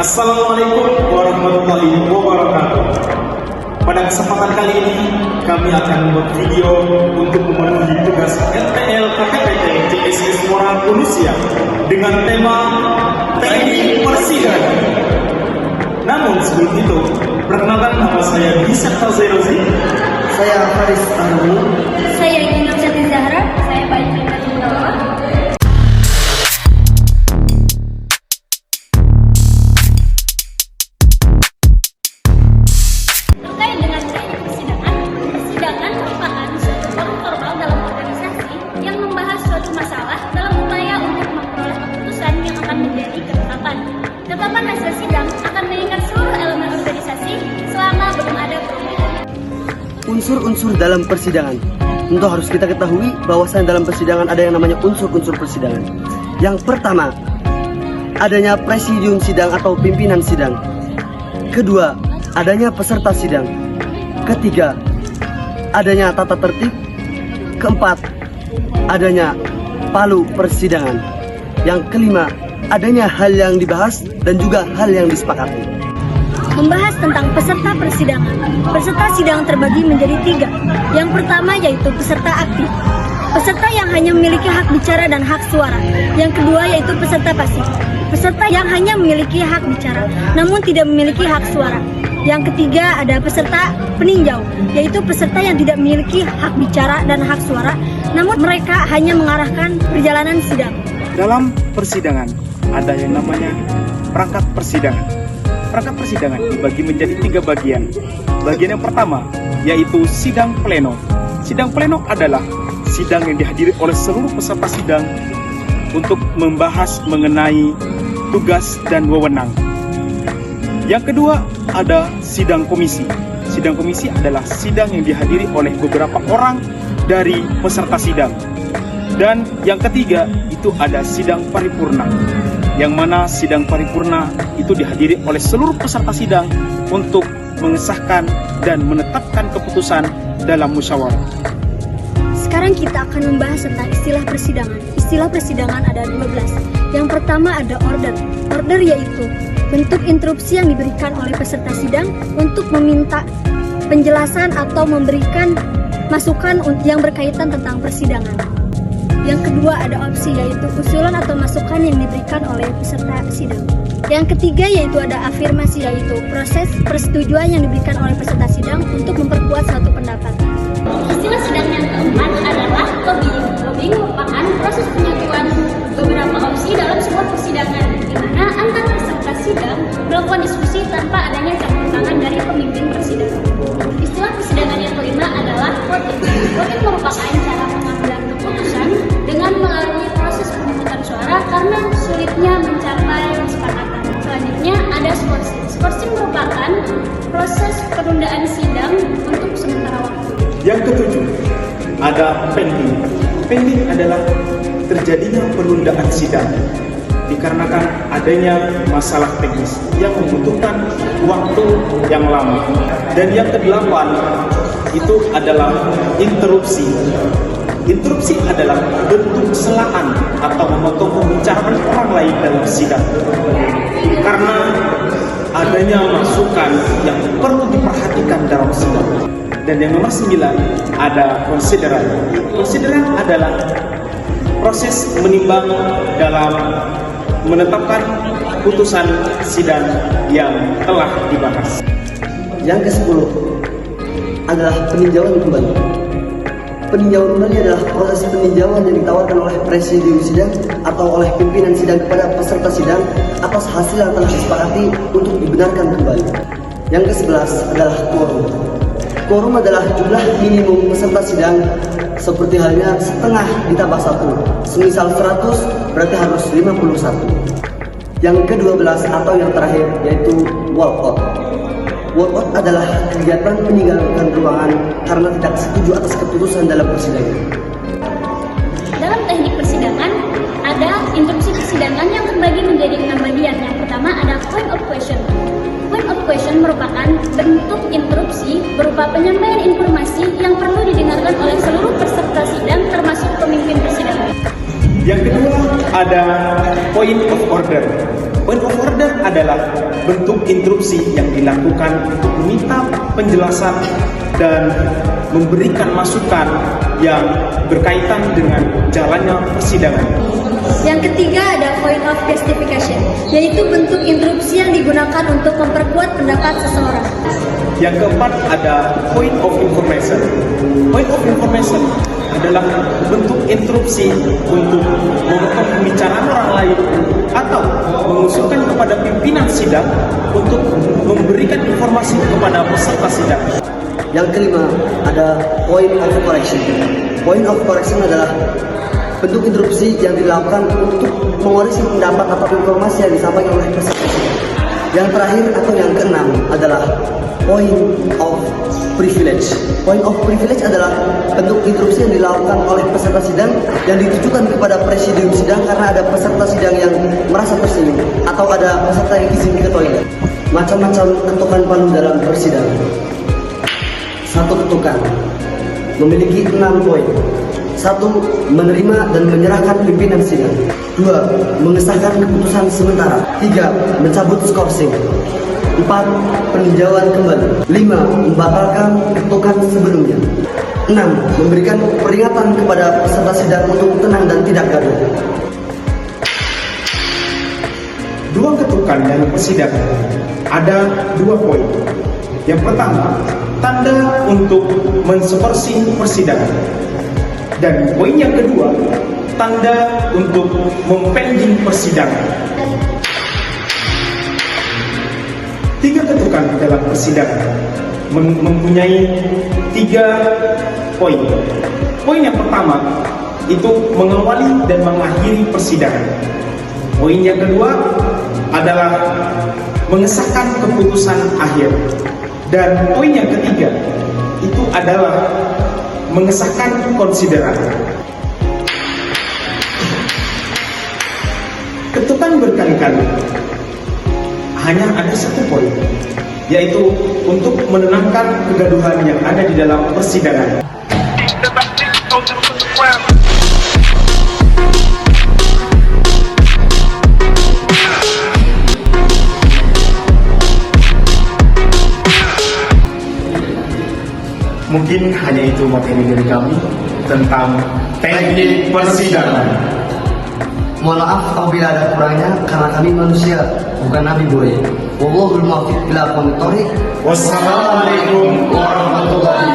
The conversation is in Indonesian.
Assalamualaikum warahmatullahi wabarakatuh. Pada kesempatan kali ini, kami akan membuat video untuk memenuhi tugas RTL KPPT JSS Muara Manusia dengan tema Teknik Persidangan. Namun sebelum itu, perkenalkan nama saya Bisa Tazerozi. Saya Haris Aruni. Saya Ibu Nurjati Zahra. Saya Bayu Rina Mustafa. Terkait dengan teknik persidangan, persidangan merupakan suatu forum formal dalam organisasi yang membahas suatu masalah dalam upaya untuk memperoleh keputusan yang akan menjadi ketetapan. Ketetapan hasil sidang akan mengikat seluruh elemen organisasi selama belum ada perubahan. Unsur-unsur dalam persidangan. Tentu harus kita ketahui bahwasan dalam persidangan ada yang namanya unsur-unsur persidangan. Yang pertama, adanya presidium sidang atau pimpinan sidang. Kedua, adanya peserta sidang. Ketiga, adanya tata tertib. Keempat, adanya palu persidangan. Yang kelima, adanya hal yang dibahas dan juga hal yang disepakati. Membahas tentang peserta persidangan. Peserta sidang terbagi menjadi 3. Yang pertama yaitu peserta aktif. Peserta yang hanya memiliki hak bicara dan hak suara. Yang kedua yaitu peserta pasif. Peserta yang hanya memiliki hak bicara, namun tidak memiliki hak suara. Yang ketiga ada peserta peninjau, yaitu peserta yang tidak memiliki hak bicara dan hak suara, namun mereka hanya mengarahkan perjalanan sidang. Dalam persidangan ada yang namanya perangkat persidangan. Perangkat persidangan dibagi menjadi 3 bagian. Bagian yang pertama yaitu sidang pleno. Sidang pleno adalah sidang yang dihadiri oleh seluruh peserta sidang untuk membahas mengenai tugas dan wewenang. Yang kedua ada sidang komisi. Sidang komisi adalah sidang yang dihadiri oleh beberapa orang dari peserta sidang. Dan yang ketiga itu ada sidang paripurna, yang mana sidang paripurna itu dihadiri oleh seluruh peserta sidang untuk mengesahkan dan menetapkan keputusan dalam musyawarah. Sekarang kita akan membahas tentang istilah persidangan. Istilah persidangan ada 12. Yang pertama ada order. Order yaitu bentuk interupsi yang diberikan oleh peserta sidang untuk meminta penjelasan atau memberikan masukan yang berkaitan tentang persidangan. Yang kedua ada opsi, yaitu usulan atau masukan yang diberikan oleh peserta sidang. Yang ketiga yaitu ada afirmasi, yaitu proses persetujuan yang diberikan oleh peserta sidang untuk memperkuat suatu pendapat. Istilah sidang yang keempat adalah lobbying. Lobbying merupakan proses penyatuan beberapa opsi dalam sebuah persidangan, di mana antar peserta sidang melakukan diskusi tanpa adanya campur tangan dari pemimpin persidangan. Istilah persidangan yang kelima adalah voting. Voting merupakan cara pengambilan keputusan dengan melalui proses pemungutan suara karena sulitnya mencapai kesepakatan. Selanjutnya ada skorsing. Skorsing merupakan proses penundaan sidang untuk sementara waktu. Yang ketujuh ada pending. Pending adalah terjadinya penundaan sidang dikarenakan adanya masalah teknis yang membutuhkan waktu yang lama. Dan yang kedelapan itu adalah interupsi. Interupsi adalah bentuk celaan atau memotong pembicaraan orang lain dalam sidang karena adanya masukan yang perlu diperhatikan dalam sidang. Dan yang nomor 9 ada konsideran. Konsideran adalah proses menimbang dalam menetapkan putusan sidang yang telah dibahas. Yang ke-10 adalah peninjauan kembali. Peninjauan kembali adalah proses peninjauan yang ditawarkan oleh presidium sidang atau oleh pimpinan sidang kepada peserta sidang atas hasil yang telah disepakati untuk dibenarkan kembali. Yang ke-11 adalah quorum. Quorum adalah jumlah minimum peserta sidang, seperti halnya setengah ditambah 1. Semisal 100 berarti harus 51. Yang ke-12 atau yang terakhir yaitu walkout. Walkout adalah kegiatan meninggalkan ruangan karena tidak setuju atas keputusan dalam persidangan. Dalam teknik persidangan ada interupsi persidangan yang terbagi menjadi 6 bagian. Yang pertama ada point of question. Point of question merupakan bentuk interupsi berupa penyampaian informasi yang perlu didengarkan oleh seluruh peserta sidang termasuk pemimpin persidangan. Yang kedua ada point of order. Point of order adalah bentuk interupsi yang dilakukan untuk meminta penjelasan dan memberikan masukan yang berkaitan dengan jalannya persidangan. Yang ketiga ada point of justification, yaitu bentuk interupsi yang digunakan untuk memperkuat pendapat seseorang. Yang keempat ada point of information. Point of information adalah bentuk interupsi untuk memotong pembicaraan orang lain atau mengusulkan kepada pimpinan sidang untuk memberikan informasi kepada peserta sidang. Yang kelima ada point of correction. Point of correction adalah bentuk interupsi yang dilakukan untuk mengoreksi pendapat atau informasi yang disampaikan oleh peserta sidang. Yang terakhir atau yang keenam adalah point of privilege. Point of privilege adalah bentuk interupsi yang dilakukan oleh peserta sidang yang ditujukan kepada presidium sidang karena ada peserta sidang yang merasa tersinggung atau ada peserta yang izin ke toilet. Macam-macam ketukan palu dalam persidangan. Satu ketukan memiliki 6 poin. 1. Menerima dan menyerahkan pimpinan sidang. 2. Mengesahkan keputusan sementara. 3. Mencabut skorsing. 4. Peninjauan kembali. 5. Membatalkan ketukan sebelumnya. 6. Memberikan peringatan kepada peserta sidang untuk tenang dan tidak gaduh. 2 ketukan dalam persidangan ada 2 poin. Yang pertama, tanda untuk mensupersi persidangan. Dan poin yang kedua, tanda untuk mempending persidangan. 3 ketukan dalam persidangan mempunyai 3 poin. Poin yang pertama itu mengawali dan mengakhiri persidangan. Poin yang kedua adalah mengesahkan keputusan akhir. Dan poin yang ketiga itu adalah mengesahkan konsideran. Ketukan berkali-kali hanya ada 1 poin, yaitu untuk menenangkan kegaduhan yang ada di dalam persidangan. Mungkin hanya itu materi dari kami tentang teknik persidangan. Mohon maaf apabila ada kurangnya karena kami manusia, bukan Nabi Boy. Wallahul muwaffiq ila aqwamit thoriq. Wassalamualaikum warahmatullahi